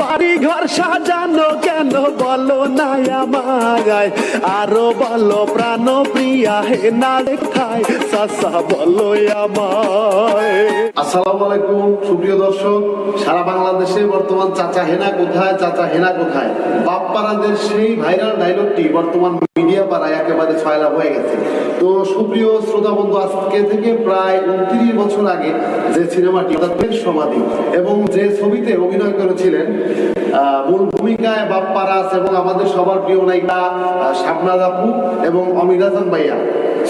বাড়ি ঘর সাজানো কেন বলো না আমায়, আরো বলো প্রাণ প্রিয়া হেনা কোথায়, চাচা বলো আমায়। আসসালামু আলাইকুম সুপ্রিয় দর্শক, সারা বাংলাদেশে বর্তমান চাচা হেনা কোথায়, চাচা হেনা কোথায়, বাপ্পারাজের সেই ভাইরাল ডায়লগটি বর্তমান মিডিয়া পাড়ায় একেবারে ছয়লাভ হয়ে গেছে। তো সুপ্রিয় শ্রোতা বন্ধু, আজকে থেকে প্রায় 29 বছর আগে যে সিনেমাটি সমাধি এবং যে ছবিতে অভিনয় করেছিলেন মূল ভূমিকায় বাপ্পারাজ এবং আমাদের সবার প্রিয় নায়িকা শাবনাজ আপু এবং অমির হাসান ভাইয়া,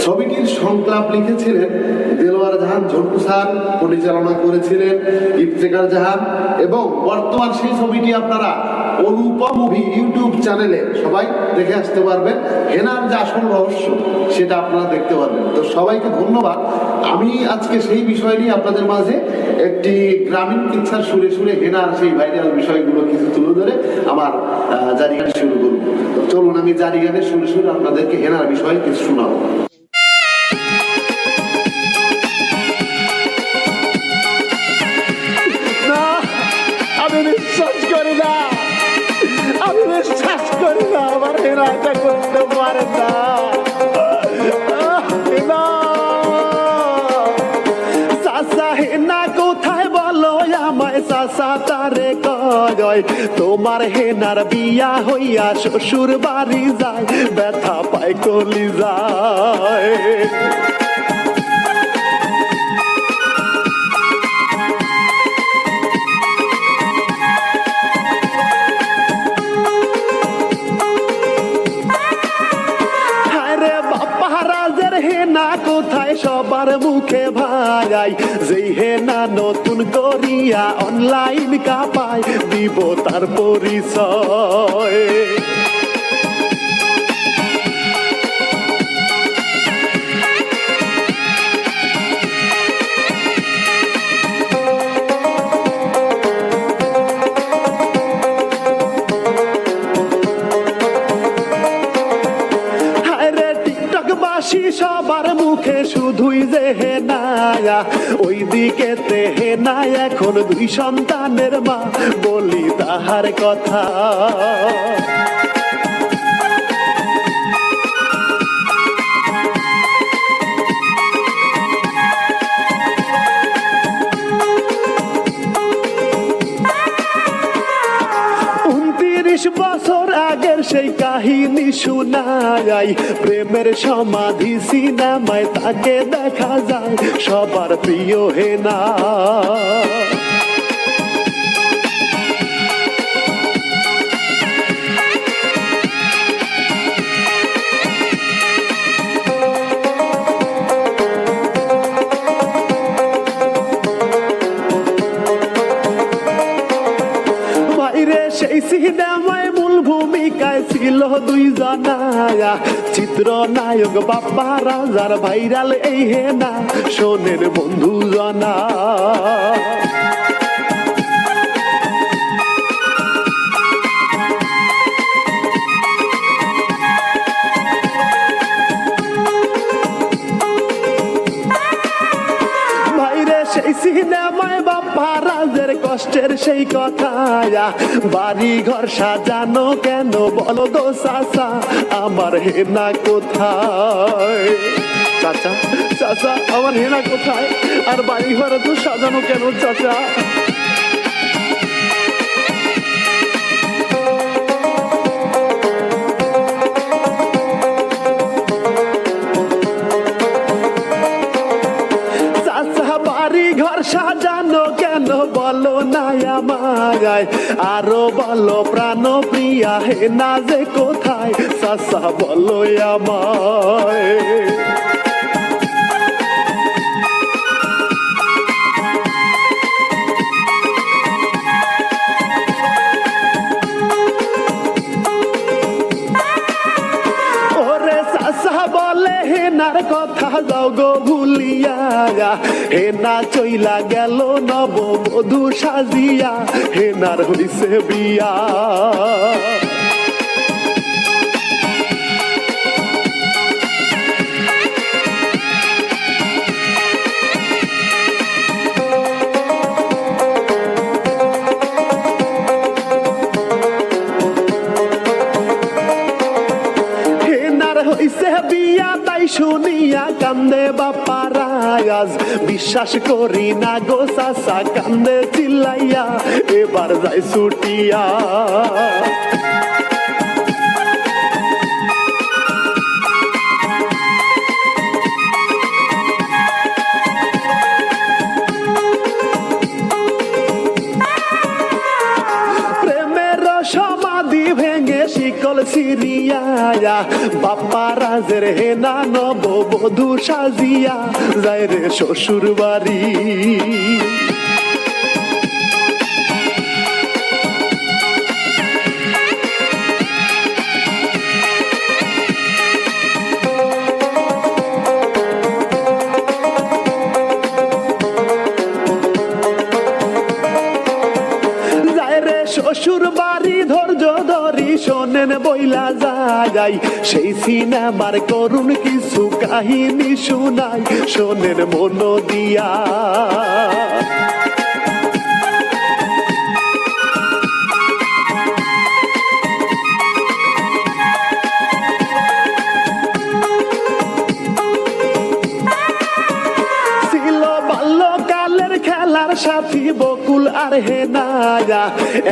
ছবিটির সংলাপ লিখেছিলেন দেলোয়ার জাহান ঝন্টু স্যার, পরিচালনা করেছিলেন ইফতেখার জাহান এবং বর্তমান সেই ছবিটি আপনারা অনুপম মুভি ইউটিউব চ্যানেলে সবাই দেখে আসতে পারবেন। হেনার যে আসল রহস্য সেটা আপনারা দেখতে পারবেন। তো সবাইকে ধন্যবাদ। আমি আজকে সেই বিষয় নিয়ে আপনাদের মাঝে একটি গ্রামীণ কিচ্ছার সুরে সুরে হেনার সেই ভাইরাল বিষয়গুলো কিছু তুলে ধরে আমার জারি গান শুরু করব। তো চলুন আমি জারি গানের সুরে সুরে আপনাদেরকে হেনার বিষয়ে কিছু শোনাবো। আমি বিশ্বাস করি না, আমি বিশ্বাস করি না আমার হেনা এটা করতে পারে না। চাচা হেনা কোথায় বলো আমায়, চাচা তারে কয় তোমার হেনার বিয়া হইয়া শ্বশুর বাড়ি যায়, ব্যথা পায় কলি যায়। হেনা কোথায় সবার মুখে ভাই, যেই হেনা নতুন করিয়া অনলাইন কাপায়, দিব তার পরিচয়। সবার মুখে শুধুই যে হেনায়া, ওই দিকে তে হেনা এখন 2 সন্তানের মা, বলি তাহার কথা। বছর আগের সেই কাহিনী শুনাই, প্রেমের সমাধি সিনেমায় তাকে দেখা যায়, সবার প্রিয় হেনা। সেই সিনেমায় মূল ভূমিকায় ছিল 2 জনায়া, চিত্রনায়ক বাপ্পারাজ আর ভাইরাল এই হেনা, শোনেন বন্ধু জনা। সেই সিনেমায় বাপ্পারাজের কষ্টের সেই কথা, বাড়ি ঘর সাজানো কেন বলো গো চাচা, আমার হেনা কোথায়। চাচা চাচা আমার হেনা কোথায়, আর বাড়ি ঘর তো সাজানো কেন চাচা। ঘর সাজানো কেন বলো না আমায়, আরো বলো প্রাণ প্রিয়া হেনা যে কোথায়, চাচা বলো আমায়। বলে হেনার কথা যাও গো ভুলিয়া, হেনা চইলা গেল নববধূ সাজিয়া, হেনার হইছে বিয়া। কথাই শুনিয়া কান্দে বাপারা আজ বিশ্বাস করি না গো চাচা কান্দে চিল্লাইয়া এবার যাই ছুটিয়া সমাধি ভেঙে শিকল সিরিয়া বাপ্পা রাজের হেনা নব বধূ সাজিয়া যায় রে শ্বশুর বাড়ি শ্বশুর বাড়ি ধৈর্য ধরি শোনেন বইলা যায় সেই সিনেমার করুণ কিছু কাহিনী শোনাই শোনেন মন দিয়া সাথী বকুল আর হেনা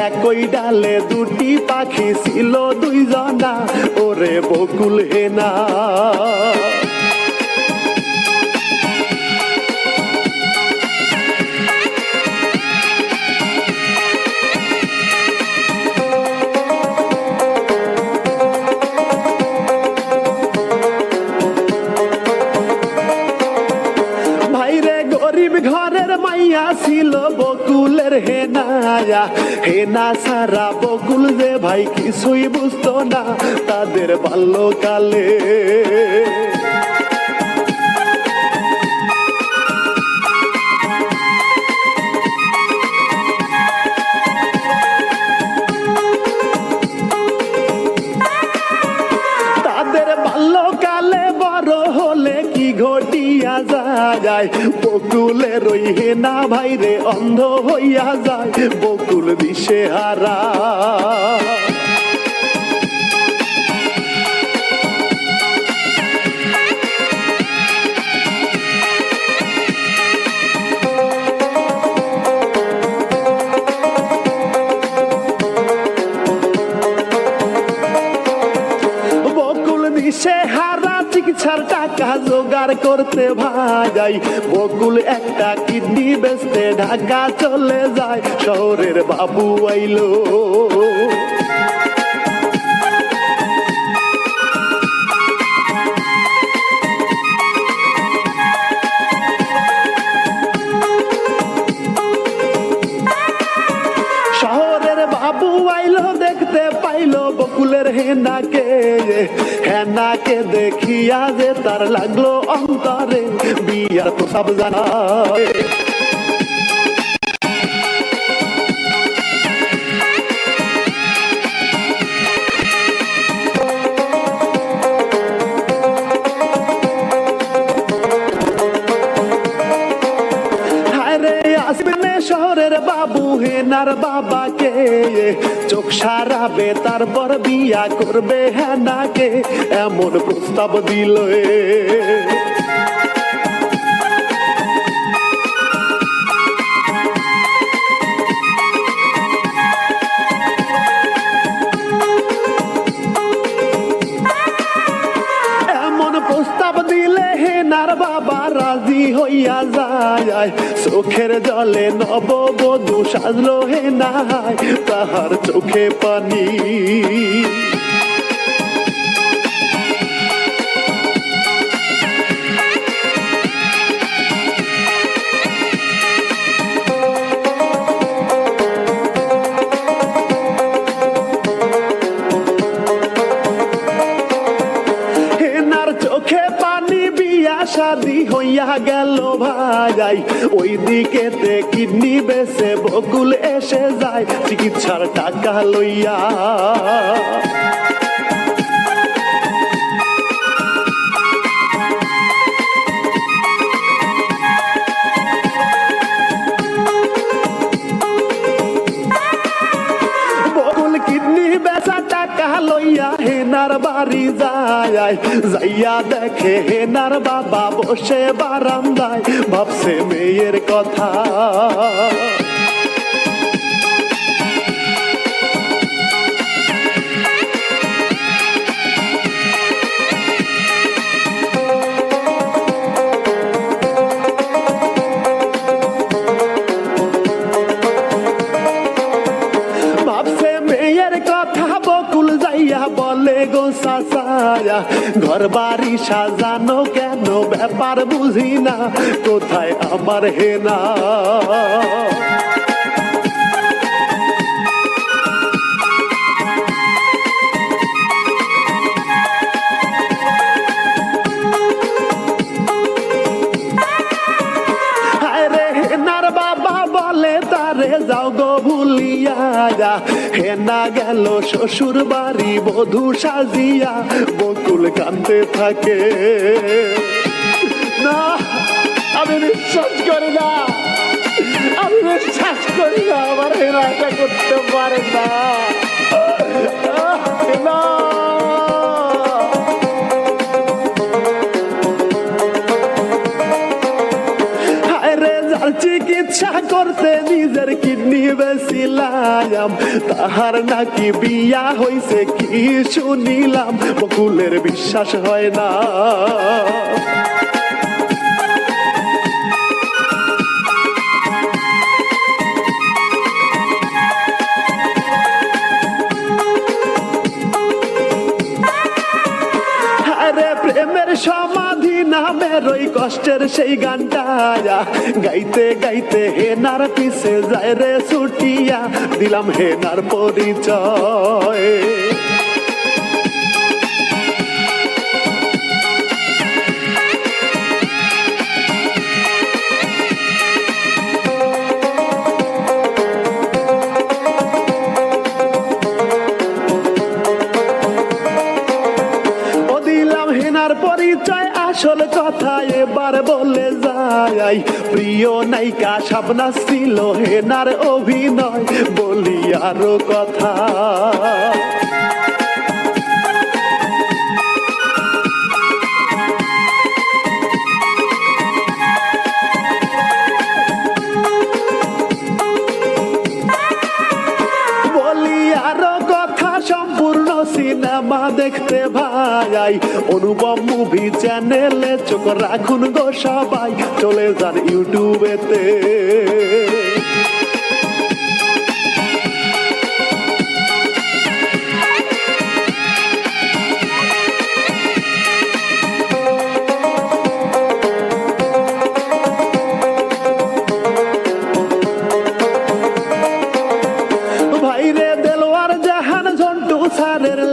একই ডালে দুটি পাখি ছিল দুইজনা ওরে বকুল হেনা ঘরের মাইয়া ছিল বকুলের হেনায়া হেনা সারা বকুল যে ভাই কিছুই বুঝতো না তাদের বাল্যকালে ঘটিয়া যায় বকুলের ওই হেনা ভাইরে অন্ধ হইয়া যায় বকুল দিশে হারা চিকিৎসার টাকা জোগাড় করতে ভাই বকুল একটা কিডনি বেচতে ঢাকা চলে যায় শহরের বাবু আইলো দেখতে পাইলো বকুলের হেনাকে হেনাকে দেখিয়া যে তার লাগলো অন্তরে বিয়ার প্রস্তাব জানায় শহরের বাবু হেনার বাবাকে চোখ সারাবে তারপর বিয়া করবে হেনাকে এমন প্রস্তাব দিল বাবা রাজি হইয়া যায় চোখের জলে নববধূ সাজলো হেনা তাহার চোখে পানি শাদি হইয়া গেল ভাই ওই দিকেতে কিডনি বেচে বকুল এসে যায় চিকিৎসার টাকা লইয়া বকুল কিডনি বেচা টাকা লইয়া হেনার বাড়ি যায়, যাইয়া দেখে হেনার বাবা বসে বারান্দায় ভাবছে মেয়ের কথা। বলে গো চাচা ঘর বাড়ি সাজানো কেন, ব্যাপার বুঝি না, কোথায় আমার হেনা। যাও গো ভুলিয়া যা, হেনা গেল শ্বশুর বাড়ি বধূ সাজিয়া, বকুল কাঁদতে থাকে। না, আমি বিশ্বাস করি না, আমি বিশ্বাস করি না আমার হেনা এটা করতে পারে না। চিকিৎসা করতে নিজের কিডনি বেচিলাম, তাহার নাকি বিয়া হইছে কি শুনিলাম, বকুলের বিশ্বাস হয় না। প্রেমের সমাধি নামের ওই কষ্টের সেই গানটা গাইতে গাইতে হেনার পিছে যায় রে ছুটিয়া, দিলাম হেনার পরিচয়। পরিচয় আসল কথা এবার বলে যাই, প্রিয় নায়িকা শাবনাজ ছিল হেনার অভিনয়, বলি আরো কথা। সম্পূর্ণ সিনেমা দেখতে ভাই অনুপম মুভি চ্যানেলে চোখ রাখুন গো সবাই, চলে যান ইউটিউবেতে।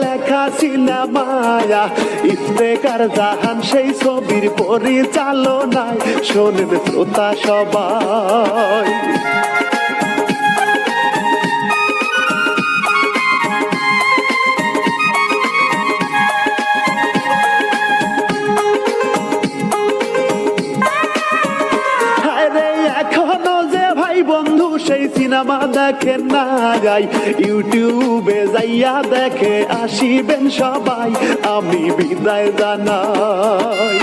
লেখা সিনেমায়া ইফতেখার জাহান সেই ছবির পরিচালনায়, শোনেন শ্রোতা সবাই। বন্ধু সেই সিনেমা দেখেন না যাই, ইউটিউবে যাইয়া দেখে আসিবেন সবাই, আমি বিদায় জানাই।